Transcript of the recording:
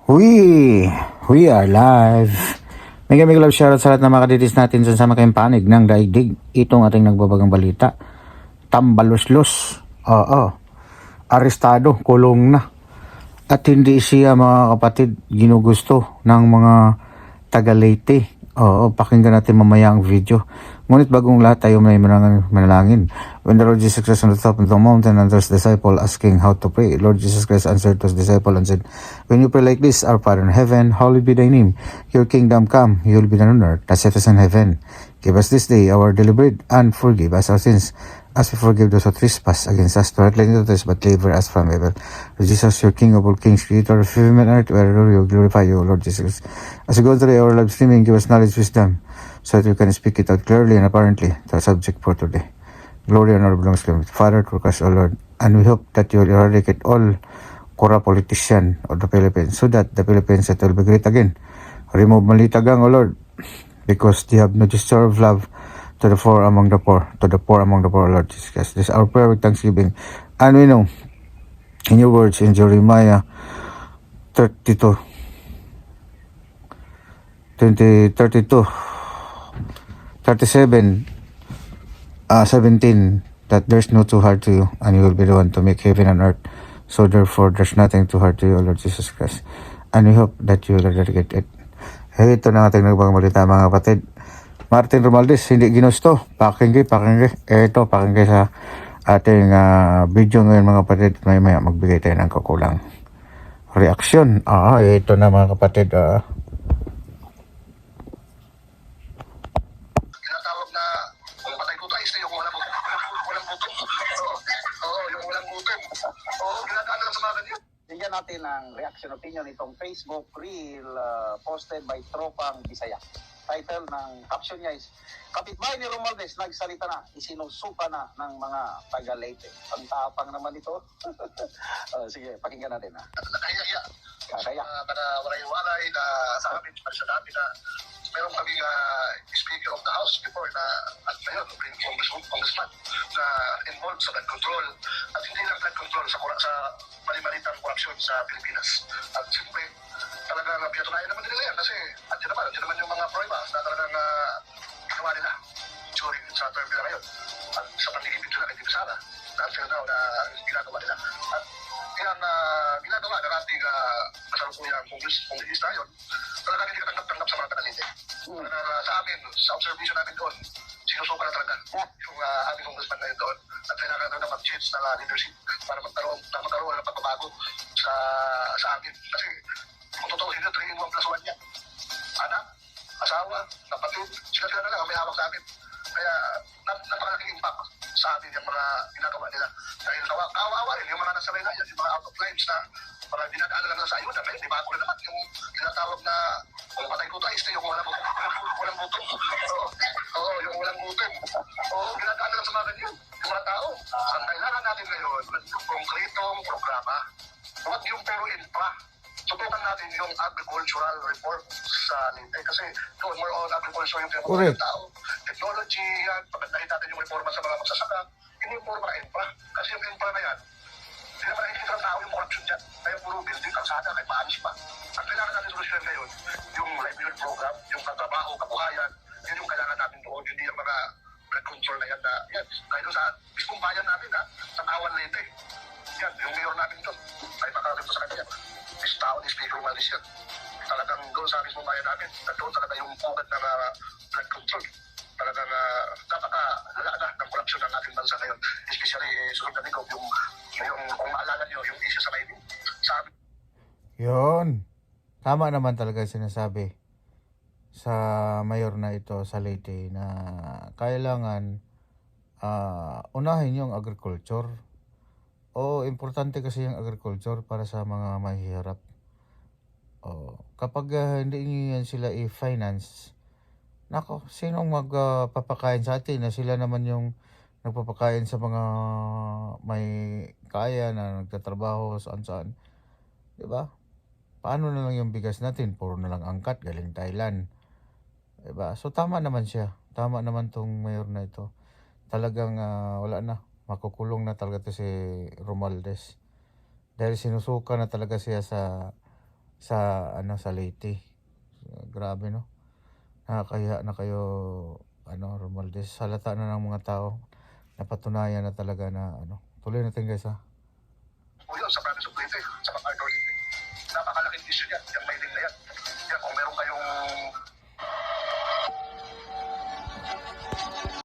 We are live. Mega love shoutout sa lahat ng mga kaditis natin sa sama kayong panig ng daigdig. Itong ating nagbabagang balita. Tambalos-los. Arestado, kulong na. At hindi siya mga kapatid ginugusto ng mga taga Leyte. Pakinggan natin mamaya ang video. Ngunit bagong lahat tayo may manalangin. When the Lord Jesus Christ on the top of the mountain and there's disciple asking how to pray, Lord Jesus Christ answered to his disciple and said, when you pray like this, Our Father in heaven, hallowed be thy name. Your kingdom come, your will be done on earth as it is in heaven. Give us this day our daily bread and forgive us our sins as we forgive those who trespass against us. Do not let us into this, but deliver us from evil. Lord Jesus, your King of all kings, creator of heaven and earth, we adore you, glorify you, Lord Jesus. As we go through our live streaming, give us knowledge, wisdom, so that we can speak it out clearly and apparently to our subject for today. Glory and honor belongs to you, Father, to us, O Lord. And we hope that you will eradicate all corrupt politician of the Philippines, so that the Philippines will be great again. Remove Malitagang, O Lord, because they have no gesture of love to the poor among the poor, Lord Jesus Christ. This is our prayer with thanksgiving. And we know, in your words, in Jeremiah 32, 37, 17, that there's no too hard to you, and you will be the one to make heaven and earth. So therefore, there's nothing too hard to you, Lord Jesus Christ. And we hope that you will eradicate it. Ito na ating nagbabalita mga kapatid. Martin Romualdez, hindi ginusto. Pakinggan. Ito, pakinggan sa ating video ngayon mga kapatid. Maya magbigay tayo ng kukulang reaksyon. Ito na mga kapatid. Tinatawag na kung patay ko tayo, yung walang butong. Yung walang butong. Ginagawa lang sa mga ganyan. Bigyan natin ng reaction opinion itong Facebook reel posted by Tropang Bisaya. Title ng caption niya is, kapitbahay ni Romualdez nagsalita na, isinusuka na ng mga taga Leyte. Ang tapang naman ito. Sige, pakinggan natin. Nakaya. Kaya. Para wala yung walay na sa amin, para sa dami na meron kaming speaker of the house before na at ngayon, congressman na involved sa blood control. At hindi lang blood control sa mali-malitang korupsyon sa Pilipinas. At siyempre, talagang pinatunayan naman nila yan kasi andyan naman yung mga pruebas na talagang ginawa nila during sa term nila ngayon. At sa panigibig nila kay Tibisara na until now na ginagawa nila. At yan ginagawa na ating kasalukuyang kongressista yun, talagang hindi katanggap-tanggap sa mga kanalite. Sa amin, sa observation namin doon, sinusuka na talaga yung aming congressman ngayon doon at kailangan na mag-change ng leadership para magkaroon ng pagbabago sa amin. Kasi kung totoo sila, 3-in-1+1 yan. Anak, asawa, kapatid, sila na lang ang may hawak sa amin. Kaya napakalaking impact sa amin yung mga ginagawa nila. Dahil kawawa rin yung mga nasa Reyna yan, yung mga out of lives na para dinadaan lang sa ayuda. Kaya di bago rin naman yung tinatawag na kung patay ko tayo, yung walang butong. Yung walang butong. Ginadaan lang sa mga ganyan. Yung mga tao. Ang kailangan natin ngayon, yung konkretong programa. Huwag yung puro infra. Subukan natin yung agricultural reform sa Leyte. Kasi doon, more on agriculture yung tinatawag ng tao. Technology, yan. Pagandahin natin yung reforma sa mga magsasaka. Hindi yung puro mga infra. Kasi yung infra na yan, hindi naman nakikita ng tao yung corruption dyan. Kaya puro building, kalsada, kahit maalis pa. Ang kailangan natin solusyon ngayon, yung livelihood program, yung katrabaho, kabuhayan, yun yung kailangan natin doon. Hindi yung mga blood control na yan na, yan. Kahit sa mismong bayan namin, sa Tawan Leyte. Yan, yung mayor namin doon. Ay makakalito sa kanya. This tao, this speaker umalis yan. Talagang doon sa mismong bayan namin, doon talaga yung ugat ng blood control. Talagang napaka-lala na ng korupsyon ng ating bansa ngayon. Especially, sunod na ko, yung kung maalala nyo, yung issue sa mining. Sabi. Yun. Tama naman talaga sinasabi sa mayor na ito sa Leyte na kailangan unahin yung agriculture. Importante kasi yung agriculture para sa mga mahihirap. Kapag hindi nyo yan sila i-finance, nako, sinong magpapakain sa atin na sila naman yung nagpapakain sa mga may kaya na nagtatrabaho saan-saan. Diba? Paano na lang yung bigas natin? Puro na lang angkat, galing Thailand. Diba? So tama naman siya. Tama naman tong mayor na ito. Talagang wala na. Makukulong na talaga to si Romualdez. Dahil sinusuka na talaga siya sa sa Leyte. Grabe, no? Nakakaya na kayo, Romualdez. Halata na ng mga tao. Napatunayan na talaga na Tuloy natin, guys, ha? po yun sa province of Leyte, sa MacArthur Leyte. Napakalaking issue yan, yung mining na